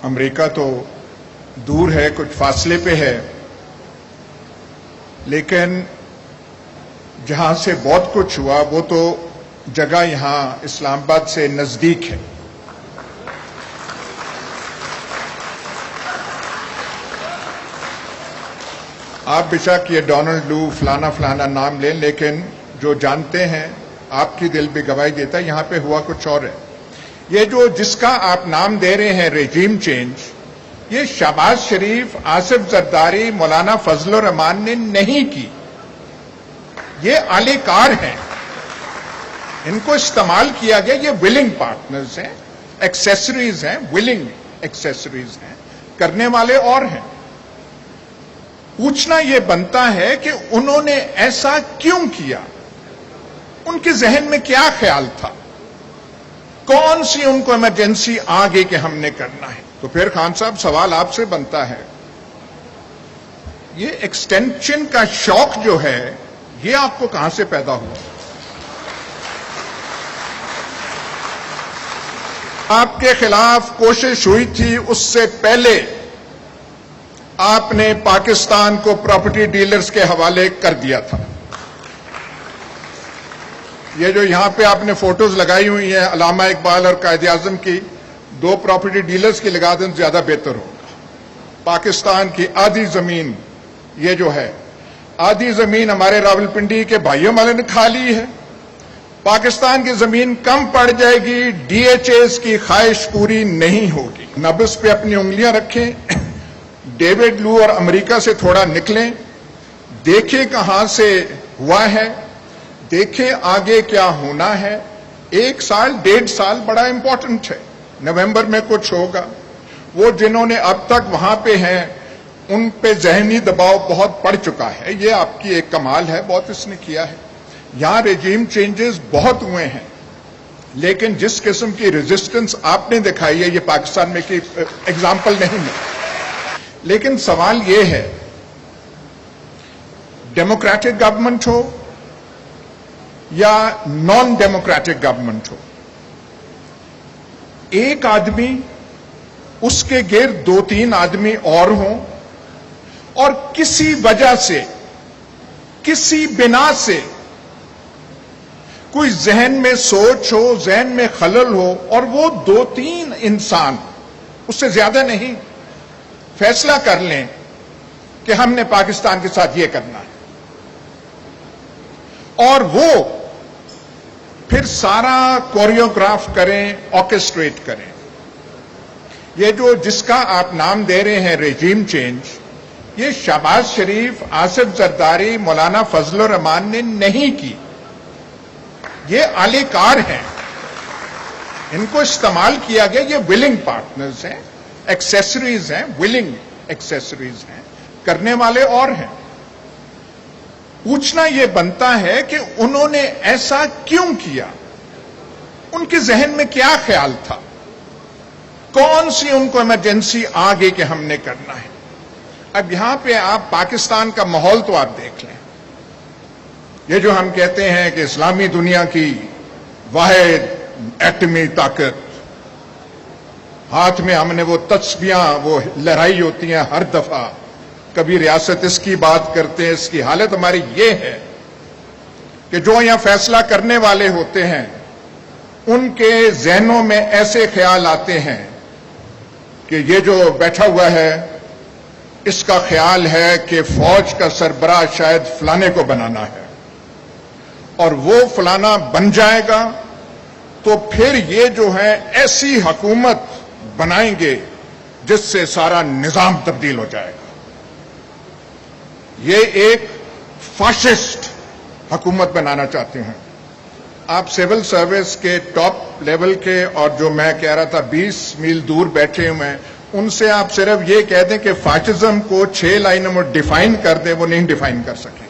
امریکہ تو دور ہے، کچھ فاصلے پہ ہے، لیکن جہاں سے بہت کچھ ہوا وہ تو جگہ یہاں اسلام آباد سے نزدیک ہے۔ آپ بے شک یہ ڈونلڈ لو فلانا فلانا نام لیں، لیکن جو جانتے ہیں آپ کی دل بھی گواہی دیتا ہے یہاں پہ ہوا کچھ اور ہے۔ یہ جو جس کا آپ نام دے رہے ہیں ریجیم چینج، یہ شہباز شریف، آصف زرداری، مولانا فضل الرحمان نے نہیں کی، یہ اہل کار ہیں، ان کو استعمال کیا گیا، یہ ولنگ پارٹنرز ہیں، ایکسیسریز ہیں، ولنگ ایکسیسریز ہیں، کرنے والے اور ہیں۔ پوچھنا یہ بنتا ہے کہ انہوں نے ایسا کیوں کیا، ان کے ذہن میں کیا خیال تھا، کون سی ان کو ایمرجنسی آ گئی کہ ہم نے کرنا ہے۔ تو پھر خان صاحب سوال آپ سے بنتا ہے، یہ ایکسٹینشن کا شوق جو ہے یہ آپ کو کہاں سے پیدا ہوا؟ آپ کے خلاف کوشش ہوئی تھی، اس سے پہلے آپ نے پاکستان کو پراپرٹی ڈیلرز کے حوالے کر دیا تھا۔ یہ جو یہاں پہ آپ نے فوٹوز لگائی ہوئی ہیں علامہ اقبال اور قائد اعظم کی، دو پراپرٹی ڈیلرز کی لگا دیں زیادہ بہتر ہوگا۔ پاکستان کی آدھی زمین، یہ جو ہے آدھی زمین ہمارے راولپنڈی کے بھائیوں والے نے کھا لی ہے۔ پاکستان کی زمین کم پڑ جائے گی، ڈی ایچ ایس کی خواہش پوری نہیں ہوگی۔ نبض پہ اپنی انگلیاں رکھیں، ڈیوڈ لو اور امریکہ سے تھوڑا نکلیں، دیکھیں کہاں سے ہوا ہے، دیکھیں آگے کیا ہونا ہے۔ 1 سال 1.5 سال بڑا امپورٹنٹ ہے، نومبر میں کچھ ہوگا۔ وہ جنہوں نے اب تک وہاں پہ ہیں ان پہ ذہنی دباؤ بہت پڑ چکا ہے، یہ آپ کی ایک کمال ہے، بہت اس نے کیا ہے۔ یہاں ریجیم چینجز بہت ہوئے ہیں، لیکن جس قسم کی ریزسٹنس آپ نے دکھائی ہے یہ پاکستان میں کی ایگزامپل نہیں ہے۔ لیکن سوال یہ ہے، ڈیموکریٹک گورنمنٹ ہو یا نان ڈیموکریٹک گورنمنٹ ہو، ایک آدمی، اس کے گرد 2-3 آدمی اور ہوں، اور کسی وجہ سے، کسی بنا سے کوئی ذہن میں سوچ ہو، ذہن میں خلل ہو، اور وہ 2-3 انسان، اس سے زیادہ نہیں، فیصلہ کر لیں کہ ہم نے پاکستان کے ساتھ یہ کرنا ہے، اور وہ پھر سارا کوریوگراف کریں، آرکسٹریٹ کریں۔ یہ جو جس کا آپ نام دے رہے ہیں ریجیم چینج، یہ شہباز شریف، آصف زرداری، مولانا فضل الرحمان نے نہیں کی، یہ اہل کار ہیں، ان کو استعمال کیا گیا، یہ ولنگ پارٹنرز ہیں، ایکسیسریز ہیں، ولنگ ایکسیسریز ہیں، کرنے والے اور ہیں۔ پوچھنا یہ بنتا ہے کہ انہوں نے ایسا کیوں کیا، ان کے ذہن میں کیا خیال تھا، کون سی ان کو ایمرجنسی آ گئی کہ ہم نے کرنا ہے۔ اب یہاں پہ آپ پاکستان کا ماحول تو آپ دیکھ لیں، یہ جو ہم کہتے ہیں کہ اسلامی دنیا کی واحد ایٹمی طاقت، ہاتھ میں ہم نے وہ تسبیاں وہ لہرائی ہوتی ہیں ہر دفعہ، کبھی ریاست اس کی بات کرتے ہیں، اس کی حالت ہماری یہ ہے کہ جو یہاں فیصلہ کرنے والے ہوتے ہیں ان کے ذہنوں میں ایسے خیال آتے ہیں کہ یہ جو بیٹھا ہوا ہے اس کا خیال ہے کہ فوج کا سربراہ شاید فلانے کو بنانا ہے، اور وہ فلانا بن جائے گا تو پھر یہ جو ہے ایسی حکومت بنائیں گے جس سے سارا نظام تبدیل ہو جائے گا۔ یہ ایک فاشسٹ حکومت بنانا چاہتے ہیں۔ آپ سول سروس کے ٹاپ لیول کے، اور جو میں کہہ رہا تھا 20 میل دور بیٹھے ہوئے ہیں، ان سے آپ صرف یہ کہہ دیں کہ فاشزم کو 6 لائنوں میں ڈیفائن کر دیں، وہ نہیں ڈیفائن کر سکیں گے۔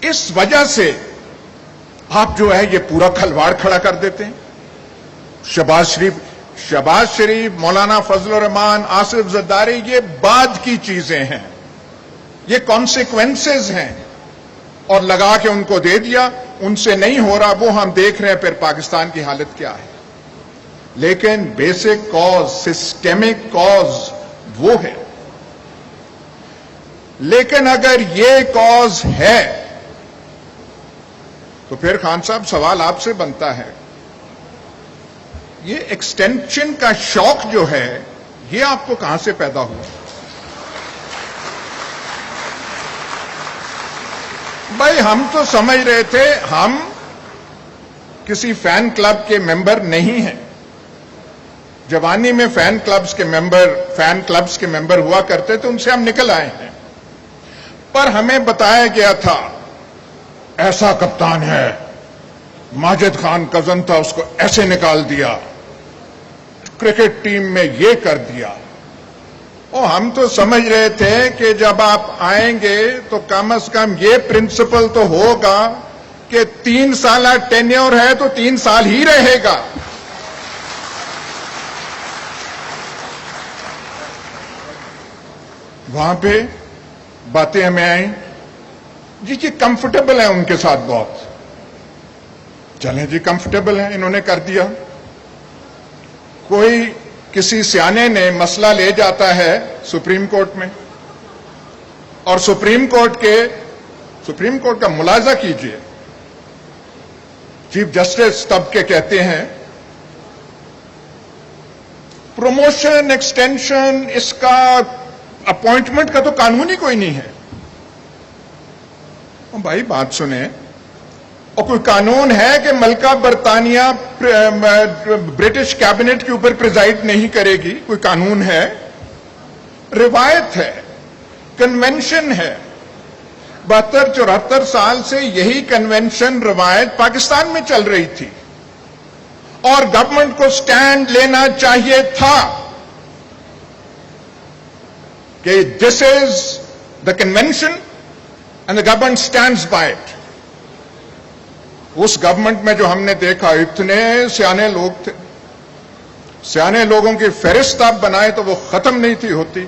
اس وجہ سے آپ جو ہے یہ پورا کھلواڑ کھڑا کر دیتے ہیں۔ شہباز شریف، مولانا فضل الرحمان، آصف زرداری، یہ بعد کی چیزیں ہیں، یہ کانسیکوینسز ہیں، اور لگا کے ان کو دے دیا، ان سے نہیں ہو رہا وہ ہم دیکھ رہے ہیں پھر پاکستان کی حالت کیا ہے. لیکن بیسک کاز، سسٹمک کاز وہ ہے. لیکن اگر یہ کاز ہے تو پھر خان صاحب سوال آپ سے بنتا ہے، یہ ایکسٹینشن کا شوق جو ہے یہ آپ کو کہاں سے پیدا ہوا؟ بھائی ہم تو سمجھ رہے تھے ہم کسی فین کلب کے ممبر نہیں ہیں. جوانی میں فین کلبز کے ممبر ہوا کرتے تھے، ان سے ہم نکل آئے ہیں. پر ہمیں بتایا گیا تھا ایسا کپتان ہے، ماجد خان کزن تھا، اس کو ایسے نکال دیا، کرکٹ ٹیم میں یہ کر دیا. اور ہم تو سمجھ رہے تھے کہ جب آپ آئیں گے تو کم از کم یہ پرنسپل تو ہوگا کہ 3 سالہ ٹینیور ہے تو 3 سال ہی رہے گا. وہاں پہ باتیں ہمیں آئیں جی کہ کمفرٹیبل ہیں ان کے ساتھ بہت. چلیں جی کمفرٹیبل ہیں، انہوں نے کر دیا. کوئی کسی سیانے نے مسئلہ لے جاتا ہے سپریم کورٹ میں، اور سپریم کورٹ کا ملاحظہ کیجئے. چیف جسٹس تب کے کہتے ہیں پروموشن ایکسٹینشن اس کا اپوائنٹمنٹ کا تو قانون ہی کوئی نہیں ہے. بھائی بات سنیں، اور کوئی قانون ہے کہ ملکہ برطانیہ برٹش کیبنٹ کے اوپر پریزائڈ نہیں کرے گی؟ کوئی قانون ہے؟ روایت ہے، کنونشن ہے. 72-74 سال سے یہی کنونشن روایت پاکستان میں چل رہی تھی، اور گورنمنٹ کو سٹینڈ لینا چاہیے تھا کہ this is the convention and the government stands by it. اس گورنمنٹ میں جو ہم نے دیکھا اتنے سیانے لوگ تھے، سیانے لوگوں کی فہرست آپ بنائے تو وہ ختم نہیں تھی ہوتی.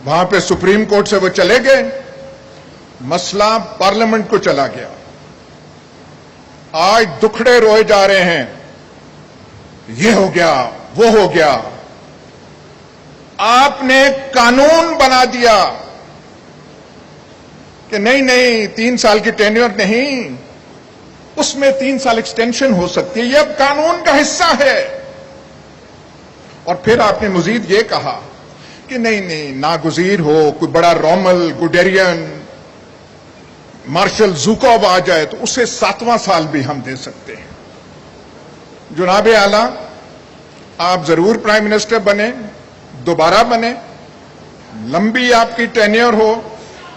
وہاں پہ سپریم کورٹ سے وہ چلے گئے، مسئلہ پارلیمنٹ کو چلا گیا. آج دکھڑے روئے جا رہے ہیں، یہ ہو گیا وہ ہو گیا. آپ نے قانون بنا دیا کہ نہیں 3 سال کی ٹینیور نہیں، اس میں 3 سال ایکسٹینشن ہو سکتی ہے، یہ اب قانون کا حصہ ہے. اور پھر آپ نے مزید یہ کہا کہ نہیں ناگزیر ہو کوئی بڑا رومل گوڈیرین مارشل زوکوب آ جائے تو اسے 7واں سال بھی ہم دے سکتے ہیں. جناب اعلیٰ، آپ ضرور پرائم منسٹر بنے، دوبارہ بنے، لمبی آپ کی ٹینیور ہو،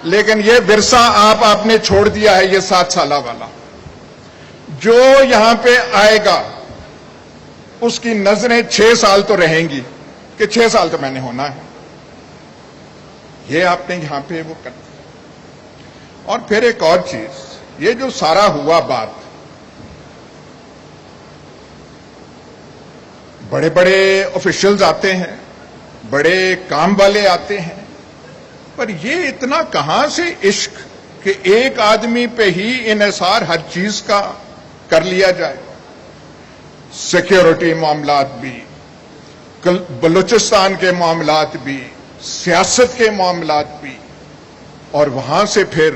لیکن یہ ورثہ آپ نے چھوڑ دیا ہے، یہ 7 سالہ والا. جو یہاں پہ آئے گا اس کی نظریں 6 سال تو رہیں گی کہ 6 سال تو میں نے ہونا ہے. یہ آپ نے یہاں پہ وہ کر. اور پھر ایک اور چیز، یہ جو سارا ہوا بات، بڑے بڑے آفیشلز آتے ہیں، بڑے کام والے آتے ہیں، پر یہ اتنا کہاں سے عشق کہ ایک آدمی پہ ہی انحصار ہر چیز کا کر لیا جائے. سیکیورٹی معاملات بھی، بلوچستان کے معاملات بھی، سیاست کے معاملات بھی، اور وہاں سے پھر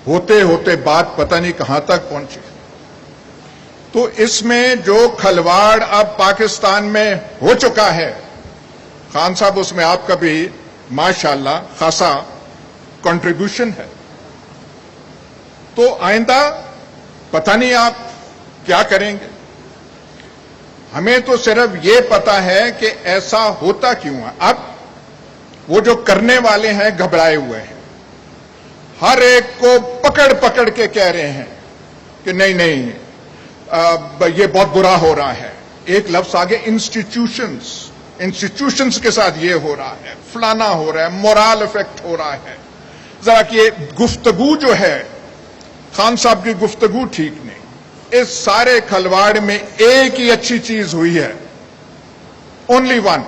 ہوتے ہوتے بات پتہ نہیں کہاں تک پہنچی. تو اس میں جو کھلواڑ اب پاکستان میں ہو چکا ہے، خان صاحب اس میں آپ کا بھی ماشاءاللہ خاصا کنٹریبیوشن ہے. تو آئندہ پتہ نہیں آپ کیا کریں گے. ہمیں تو صرف یہ پتا ہے کہ ایسا ہوتا کیوں ہے. اب وہ جو کرنے والے ہیں گھبرائے ہوئے ہیں، ہر ایک کو پکڑ پکڑ کے کہہ رہے ہیں کہ نہیں یہ بہت برا ہو رہا ہے. ایک لفظ آگے انسٹیٹیوشنز کے ساتھ یہ ہو رہا ہے، فلانا ہو رہا ہے، مورال افیکٹ ہو رہا ہے. ذرا کہ گفتگو جو ہے خان صاحب کی گفتگو ٹھیک نہیں. اس سارے کھلواڑ میں ایک ہی اچھی چیز ہوئی ہے، اونلی ون.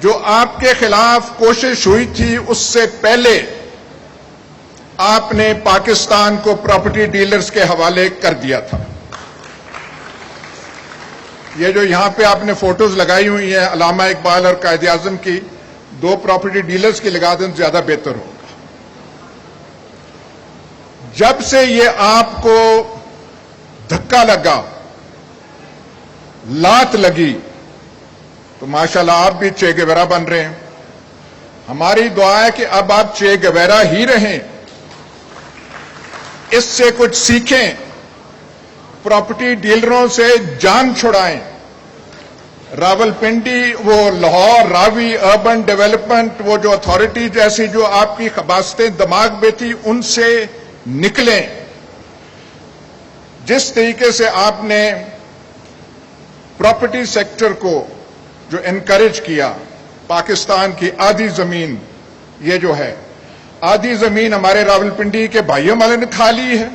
جو آپ کے خلاف کوشش ہوئی تھی اس سے پہلے آپ نے پاکستان کو پراپرٹی ڈیلرز کے حوالے کر دیا تھا. یہ جو یہاں پہ آپ نے فوٹوز لگائی ہوئی ہیں علامہ اقبال اور قائد اعظم کی، 2 پراپرٹی ڈیلرز کی لگا دیں تو زیادہ بہتر ہوگا. جب سے یہ آپ کو دھکا لگا، لات لگی، تو ماشاءاللہ آپ بھی چے گیورا بن رہے ہیں. ہماری دعا ہے کہ اب آپ چے گیورا ہی رہیں، اس سے کچھ سیکھیں، پراپرٹی ڈیلروں سے جان چھڑائیں. راولپنڈی، وہ لاہور، راوی، اربن ڈیولپمنٹ، وہ جو اتھارٹی جیسی جو آپ کی خباستیں دماغ میں تھی، ان سے نکلیں. جس طریقے سے آپ نے پراپرٹی سیکٹر کو جو انکریج کیا، پاکستان کی آدھی زمین، یہ جو ہے آدھی زمین ہمارے راولپنڈی کے بھائیوں والے نے کھا لی ہے.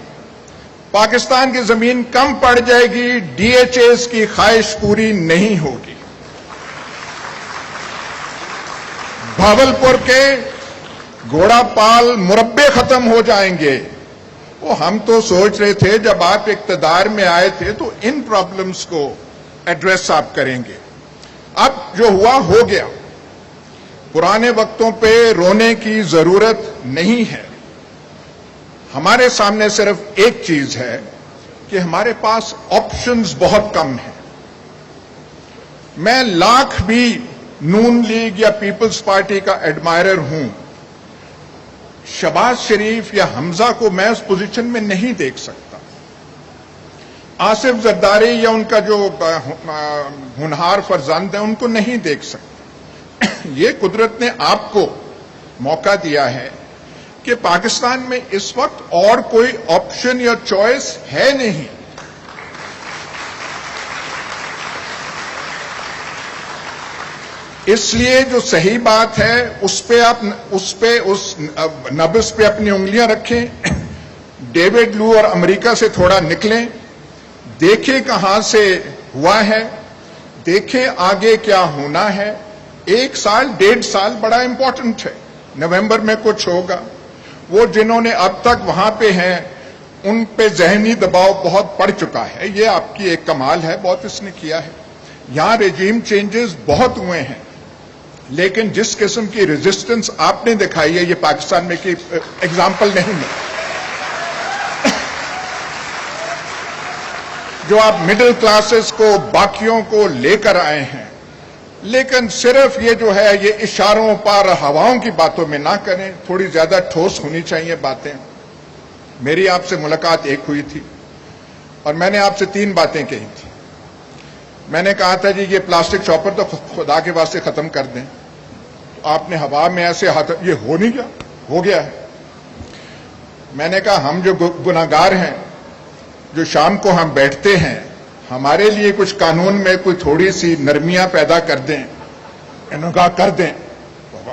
پاکستان کی زمین کم پڑ جائے گی، ڈی ایچ ایز کی خواہش پوری نہیں ہوگی. بھاولپور کے گھوڑا پال مربے ختم ہو جائیں گے. وہ ہم تو سوچ رہے تھے جب آپ اقتدار میں آئے تھے تو ان پرابلمز کو ایڈریس آپ کریں گے. اب جو ہوا ہو گیا. پرانے وقتوں پہ رونے کی ضرورت نہیں ہے. ہمارے سامنے صرف ایک چیز ہے کہ ہمارے پاس آپشنز بہت کم ہیں. میں لاکھ بھی نون لیگ یا پیپلز پارٹی کا ایڈمائرر ہوں، شہباز شریف یا حمزہ کو میں اس پوزیشن میں نہیں دیکھ سکتا. آصف زرداری یا ان کا جو ہونہار فرزند ہے ان کو نہیں دیکھ سکتا. یہ قدرت نے آپ کو موقع دیا ہے کہ پاکستان میں اس وقت اور کوئی آپشن یا چوائس ہے نہیں. اس لیے جو صحیح بات ہے اس نبض پہ اپنی انگلیاں رکھیں. ڈیوڈ لو اور امریکہ سے تھوڑا نکلیں، دیکھیں کہاں سے ہوا ہے، دیکھیں آگے کیا ہونا ہے. 1 سال 1.5 سال بڑا امپورٹنٹ ہے. نومبر میں کچھ ہوگا. وہ جنہوں نے اب تک وہاں پہ ہیں ان پہ ذہنی دباؤ بہت پڑ چکا ہے. یہ آپ کی ایک کمال ہے، بہت اس نے کیا ہے. یہاں ریجیم چینجز بہت ہوئے ہیں، لیکن جس قسم کی ریزسٹنس آپ نے دکھائی ہے یہ پاکستان میں کی ایگزامپل نہیں ہے. جو آپ مڈل کلاسز کو، باقیوں کو لے کر آئے ہیں، لیکن صرف یہ جو ہے یہ اشاروں پر ہواؤں کی باتوں میں نہ کریں. تھوڑی زیادہ ٹھوس ہونی چاہیے باتیں. میری آپ سے ملاقات ایک ہوئی تھی اور میں نے آپ سے 3 باتیں کہی تھی. میں نے کہا تھا جی یہ پلاسٹک شاپر تو خدا کے واسطے ختم کر دیں. آپ نے ہوا میں ایسے ہاتھ، یہ ہو نہیں گیا، ہو گیا ہے. میں نے کہا ہم جو گناہگار ہیں، جو شام کو ہم بیٹھتے ہیں، ہمارے لیے کچھ قانون میں کوئی تھوڑی سی نرمیاں پیدا کر دیں. انہوں نے کہا کر دیں،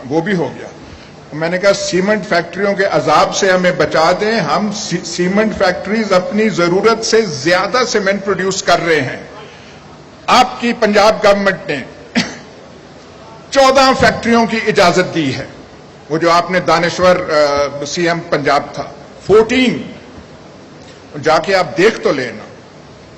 وہ بھی ہو گیا. میں نے کہا سیمنٹ فیکٹریوں کے عذاب سے ہمیں بچا دیں. ہم سیمنٹ فیکٹریز اپنی ضرورت سے زیادہ سیمنٹ پروڈیوس کر رہے ہیں. آپ کی پنجاب گورنمنٹ نے 14 فیکٹریوں کی اجازت دی ہے. وہ جو آپ نے دانشور سی ایم پنجاب تھا، 14. جا کے آپ دیکھ تو لینا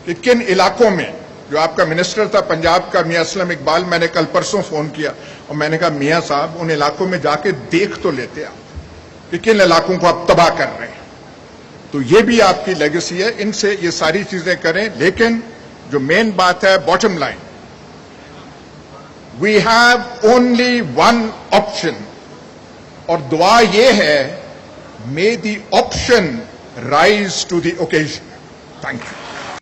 کہ کن علاقوں میں. جو آپ کا منسٹر تھا پنجاب کا میاں اسلم اقبال، میں نے کل پرسوں فون کیا اور میں نے کہا میاں صاحب ان علاقوں میں جا کے دیکھ تو لیتے آپ کہ کن علاقوں کو آپ تباہ کر رہے ہیں. تو یہ بھی آپ کی لیگیسی ہے. ان سے یہ ساری چیزیں کریں. لیکن جو مین بات ہے، bottom line, we have only one option. اور دعا یہ ہے، may the option rise to the occasion. Thank you.